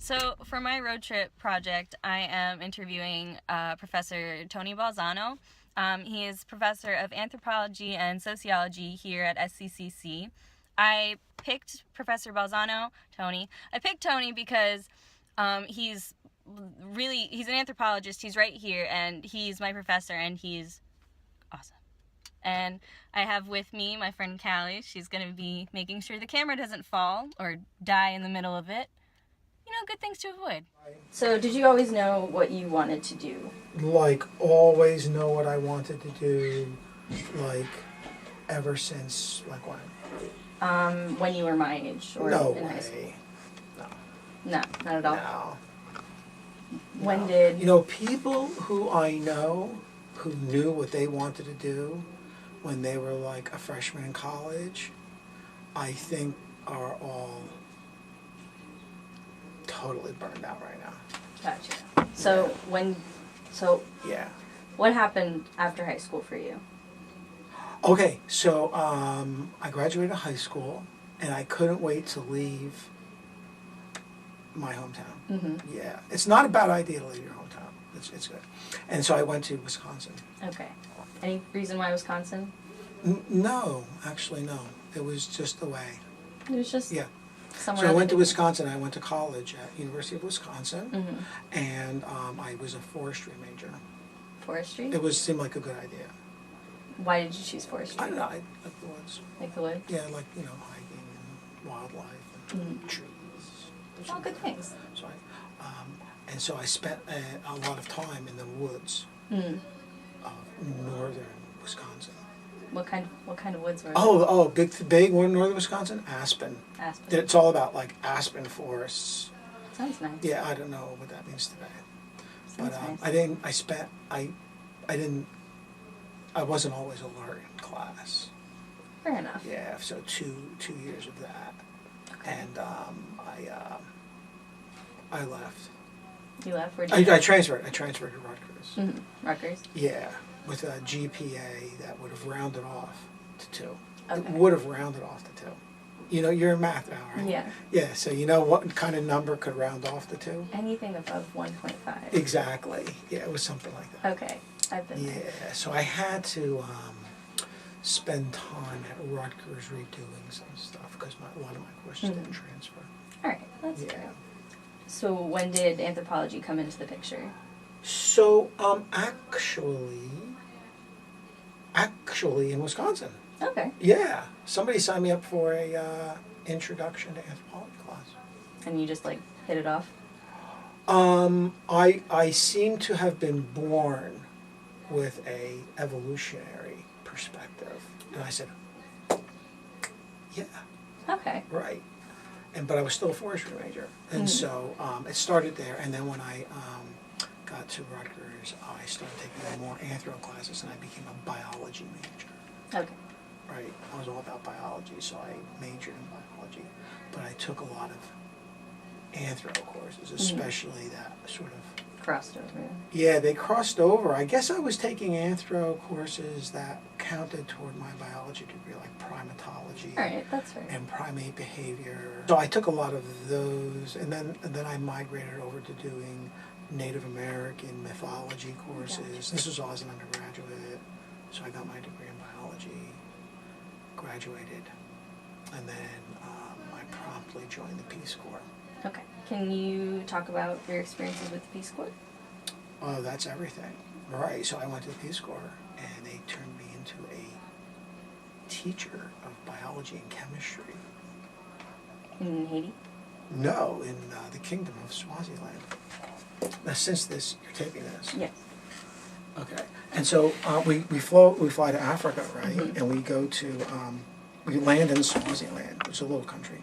So for my road trip project, I am interviewing Professor Tony Balzano. He is professor of Anthropology and Sociology here at SCCC. I picked Professor Balzano, Tony. I picked Tony because he's an anthropologist. He's right here, and he's my professor, and he's awesome. And I have with me my friend Callie. She's going to be making sure the camera doesn't fall or die in the middle of it. Good things to avoid. So, did you always know what you wanted to do? Like, always know what I wanted to do, like, ever since, like, when? When you were my age or No in high way. school? No. No, not at all. No. When No. did... You know, people who I know who knew what they wanted to do when they were, like, a freshman in college, I think are all totally burned out right now. Gotcha. So, Yeah. what happened after high school for you? Okay, so I graduated high school, and I couldn't wait to leave my hometown. Mm-hmm. Yeah, it's not a bad idea to leave your hometown. It's good. And so I went to Wisconsin. Okay. Any reason why Wisconsin? No, actually no. It was just the way. It was just Yeah. somewhere. So I went to Wisconsin. I went to college at University of Wisconsin, Mm-hmm. and I was a forestry major. Forestry? It seemed like a good idea. Why did you choose forestry? I don't know. I like the woods. Like the woods? Yeah, like hiking and wildlife and trees. All good things. So so I spent a lot of time in the woods Mm. of northern Wisconsin. What kind of woods were? Big northern Wisconsin, aspen. Aspen. It's all about like aspen forests. Sounds nice. Yeah, I don't know what that means today, Sounds but nice. I wasn't always alert in class. Fair enough. Yeah, so two years of that, and I left. You left? Where'd you go? I transferred to Rutgers. Mm-hmm. Rutgers? Yeah, with a GPA that would have rounded off to 2. Okay. It would have rounded off to 2. You're in math now, right? Yeah. Yeah, so you know what kind of number could round off to 2? Anything above 1.5. Exactly. Yeah, it was something like that. Okay. I've been there. Yeah, so I had to spend time at Rutgers redoing some stuff because a lot of my courses didn't transfer. All right. That's Yeah. true. So when did anthropology come into the picture? So actually in Wisconsin. Okay. Yeah, somebody signed me up for a introduction to anthropology class. And you just like hit it off? I seem to have been born with a evolutionary perspective, and I said, yeah, Okay. right. But I was still a forestry major, and so it started there. And then when I got to Rutgers, I started taking more anthro classes, and I became a biology major. Okay. Right, I was all about biology, so I majored in biology, but I took a lot of anthro courses, especially that sort of... Crossed over. Yeah, they crossed over. I guess I was taking anthro courses that counted toward my biology degree, like primatology All right, that's fair. and primate behavior. So I took a lot of those, and then I migrated over to doing Native American mythology courses. Gotcha. This was all as an undergraduate, so I got my degree in biology, graduated, and then I promptly joined the Peace Corps. Okay. Can you talk about your experiences with the Peace Corps? Oh, that's everything. Right, so I went to the Peace Corps, and they turned me into a teacher of biology and chemistry. In Haiti? No, in the Kingdom of Swaziland. Now, since you're taping this. Yes. Okay, and so we fly to Africa, right? Mm-hmm. And we go to we land in Swaziland, which is a little country,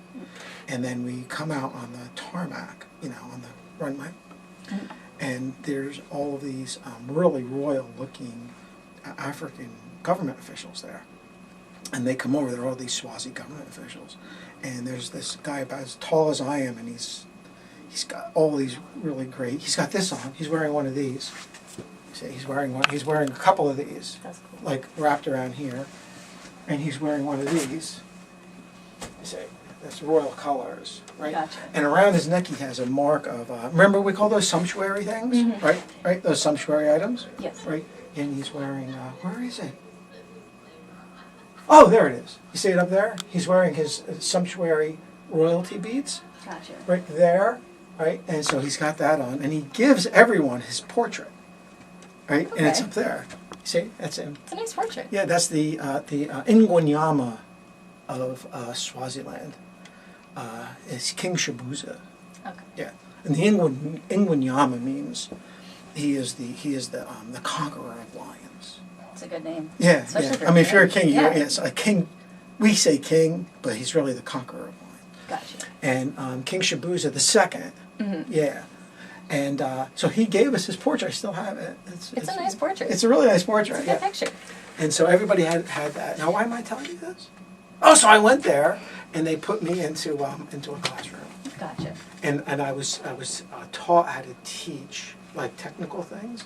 and then we come out on the tarmac, on the runway, and there's all of these really royal-looking African government officials there, and they come over. There are all these Swazi government officials, and there's this guy about as tall as I am, and he's got all these really great. He's got this on. He's wearing one of these. See, he's wearing one. He's wearing a couple of these, That's cool. like wrapped around here, and he's wearing one of these. see, that's royal colors, right? Gotcha. And around his neck, he has a mark of, remember we call those sumptuary things, right? Right, those sumptuary items? Yes. Right, and he's wearing, where is it? Oh, there it is. You see it up there? He's wearing his sumptuary royalty beads, Gotcha. right there, right? And so he's got that on, and he gives everyone his portrait, right? And it's Okay. up there. You see, that's him. It's a nice portrait. Yeah, that's the Ingwenyama of Swaziland. It's King Shabuza. Okay. Yeah, and the Ingwenyama means he is the conqueror of lions. It's a good name. Yeah, Especially yeah. for I mean, if you're a king. king, Yeah. it's a king. We say king, but he's really the conqueror of lions. Gotcha. And King Shabuza the second. Yeah. And so he gave us his portrait. I still have it. It's a nice portrait. It's a really nice portrait. It's a good picture. And so everybody had that. Now, why am I telling you this? Oh, so I went there, and they put me into a classroom, Gotcha. and I was taught how to teach like technical things.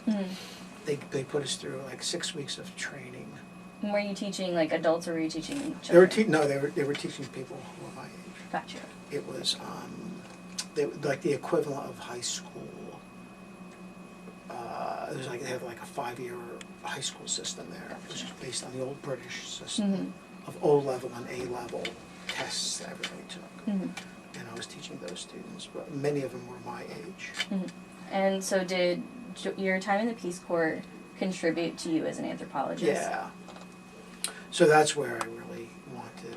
They put us through like 6 weeks of training. And were you teaching like adults or were you teaching They were children? they were teaching people who were my age. Gotcha. It was like the equivalent of high school. It was like they had like a 5-year high school system there, which is based on the old British system of O level and A level tests that everybody took. And I was teaching those students, but many of them were my age. And so did your time in the Peace Corps contribute to you as an anthropologist? Yeah. So that's where I really wanted.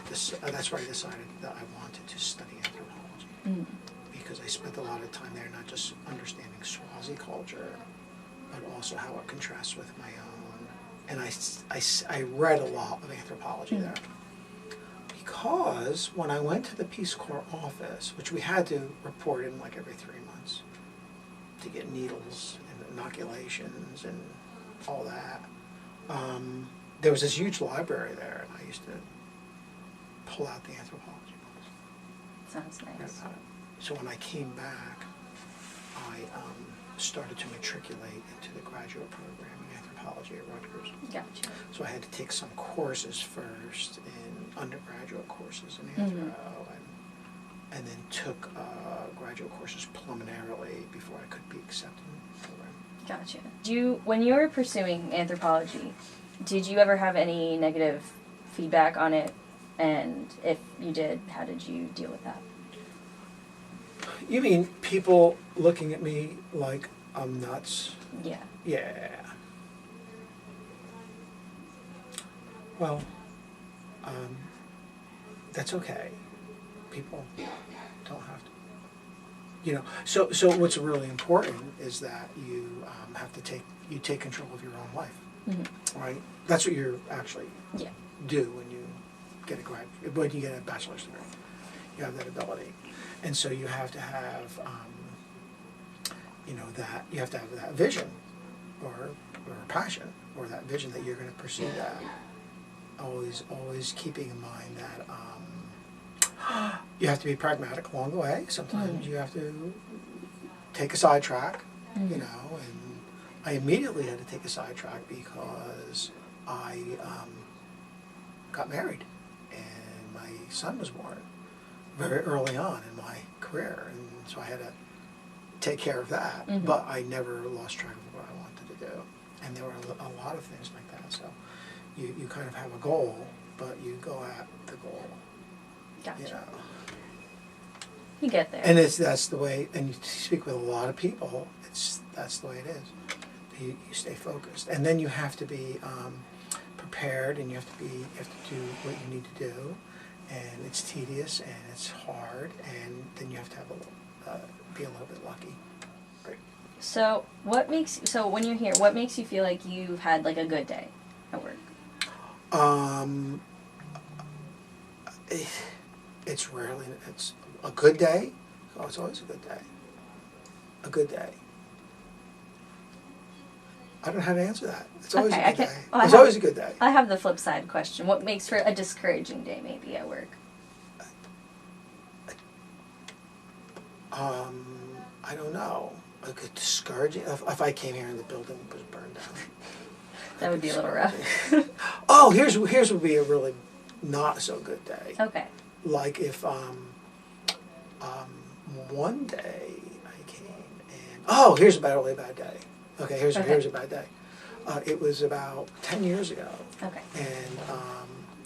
That's where I decided that I wanted to study anthropology because I spent a lot of time there, not just understanding Swazi culture, but also how it contrasts with my own. And I read a lot of anthropology there. Because when I went to the Peace Corps office, which we had to report in like every 3 months to get needles and inoculations and all that, there was this huge library there, and I used to pull out the anthropology books. Sounds read nice. about it. So when I came back, I started to matriculate into the graduate program in anthropology at Rutgers. Gotcha. So I had to take some courses first in undergraduate courses in anthro, and then took graduate courses preliminarily before I could be accepted in the program. Gotcha. When you were pursuing anthropology, did you ever have any negative feedback on it? And if you did, how did you deal with that? You mean people looking at me like I'm nuts? Yeah. Yeah. Well, that's okay. People don't have to. You know, so what's really important is that you have to take control of your own life, right? That's what you actually do when you get a bachelor's degree. You have that ability, and so you have to have, that you have to have that vision, or passion, or that vision that you're going to pursue that. Always keeping in mind that you have to be pragmatic along the way. Sometimes you have to take a sidetrack, and I immediately had to take a sidetrack because I got married and my son was born very early on in my career, and so I had to take care of that. But I never lost track of what I wanted to do, and there were a lot of things like that. So you kind of have a goal, but you go at the goal. Gotcha. You know. You get there. And that's the way. And you speak with a lot of people. That's the way it is. You stay focused, and then you have to be prepared, and you have to do what you need to do, and it's tedious and it's hard, and then you have to be a little bit lucky. Right. So when you're here, what makes you feel like you've had like a good day at work? It's a good day. Oh, it's always a good day. A good day. I don't know how to answer that. It's always a good day. It's always a good day. I have the flip side question. What makes for a discouraging day maybe at work? I don't know. Like a discouraging. If I came here and the building was burned down. That would be a little rough. Oh, here's would be a really not so good day. Okay. Like if one day I came and here's a really bad day. Okay, here's a bad day. It was about 10 years ago. Okay. And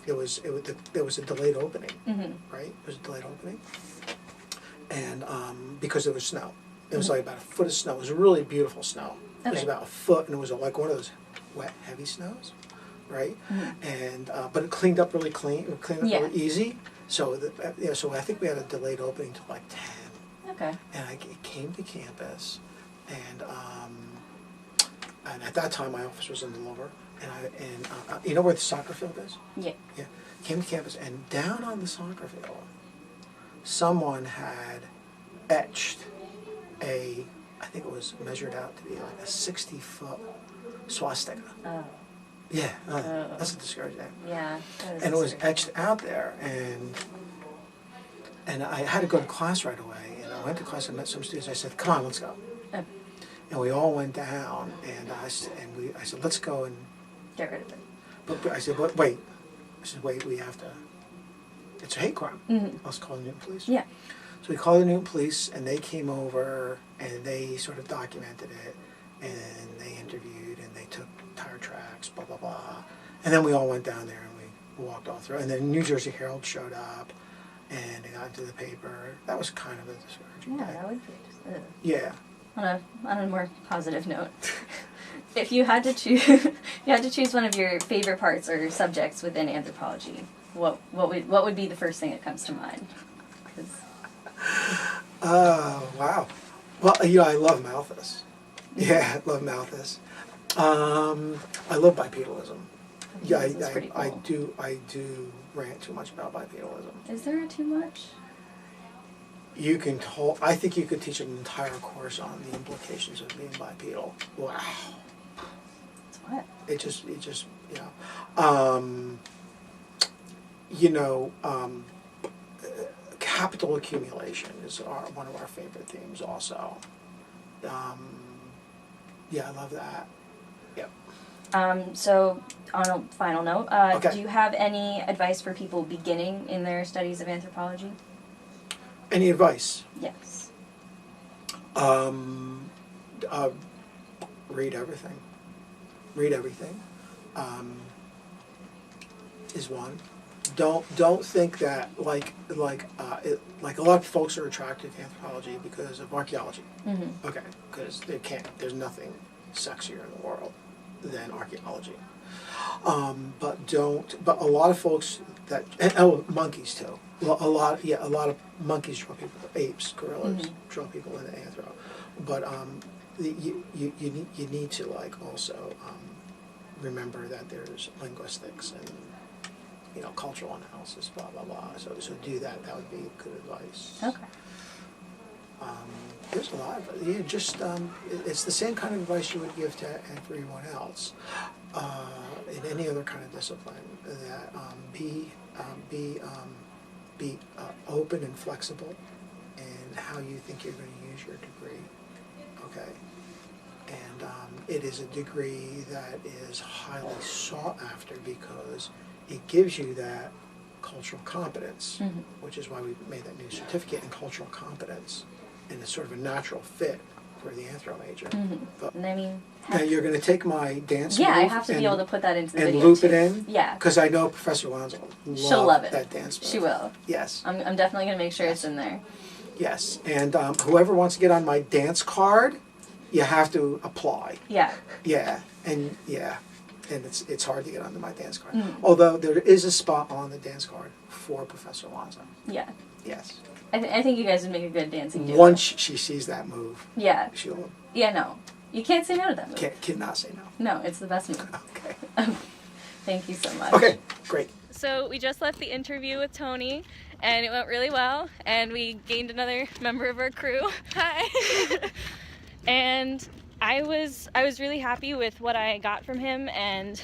there was a delayed opening, Mm-hmm. right? There was a delayed opening, and because there was snow, it was like about a foot of snow. It was really beautiful snow. It was about a foot, and it was like one of those wet, heavy snows, right? Mm-hmm. And but it cleaned up really clean. It cleaned up really easy. So so I think we had a delayed opening till like 10. Okay. And I came to campus, and at that time my office was in the lower, and you know where the soccer field is? Yeah. Yeah. Came to campus, and down on the soccer field, someone had etched I think it was measured out to be like a 60-foot swastika. Oh. Yeah, that's a discouraging name. Yeah. And it was etched out there, and I had to go to class right away, and I went to class and met some students. I said, "Come on, let's go." Oh. And we all went down, and I said, "Let's go and Get rid of it. But I said, "But wait." I said, "Wait, we have to. It's a hate crime. Mm-hmm. Let's call the Newton police." Yeah. So we called the Newton police, and they came over, and they sort of documented it, and they interviewed, and they took tire tracks, blah blah blah, and then we all went down there and we walked all through, and then New Jersey Herald showed up, and they got into the paper. That was kind of a discouraging Yeah, day. that would be. Yeah. On a more positive note, if you had to choose one of your favorite parts or subjects within anthropology, what would be the first thing that comes to mind? Wow. Well, I love Malthus. Yeah, I love Malthus. I love bipedalism. Yeah, That's pretty cool. I do rant too much about bipedalism. Is there too much? I think you could teach an entire course on the implications of being bipedal. Wow. It's what? It just, you know. Capital accumulation is one of our favorite themes also. Yeah, I love that. Yep. So, on a final note, Okay. do you have any advice for people beginning in their studies of anthropology? Any advice? Yes. Read everything. Read everything. Is one. Don't think that like a lot of folks are attracted to anthropology because of archaeology. Mm-hmm. Okay, because there's nothing sexier in the world than archaeology. But a lot of folks monkeys too. A lot of monkeys draw people, apes, gorillas draw people into anthro. But you need to also remember that there's linguistics and cultural analysis, blah blah blah. So do that. That would be good advice. Okay. There's a lot of it. It's the same kind of advice you would give to everyone else in any other kind of discipline. That be open and flexible in how you think you're going to use your degree. Okay. And it is a degree that is highly sought after because it gives you that cultural competence, which is why we made that new certificate in cultural competence, and it's sort of a natural fit for the anthro major. But And I mean, now you're going to take my dance yeah, I move have to be able to put that into the and video loop too. it in. Yeah, Because I know Professor Lonzo she'll love it. that dance move. She will. Yes. I'm definitely gonna make sure it's in there. Yes. And whoever wants to get on my dance card, you have to apply. Yeah. Yeah. And it's hard to get onto my dance card. Although there is a spot on the dance card for Professor Lonzo. Yeah. Yes. I think you guys would make a good dancing duo. Once she sees that move, Yeah. she'll Yeah. No, you can't say no to that move. cannot say no. No, it's the best move. Okay. Thank you so much. Okay. Great. So we just left the interview with Tony, and it went really well, and we gained another member of our crew. Hi. And I was really happy with what I got from him, and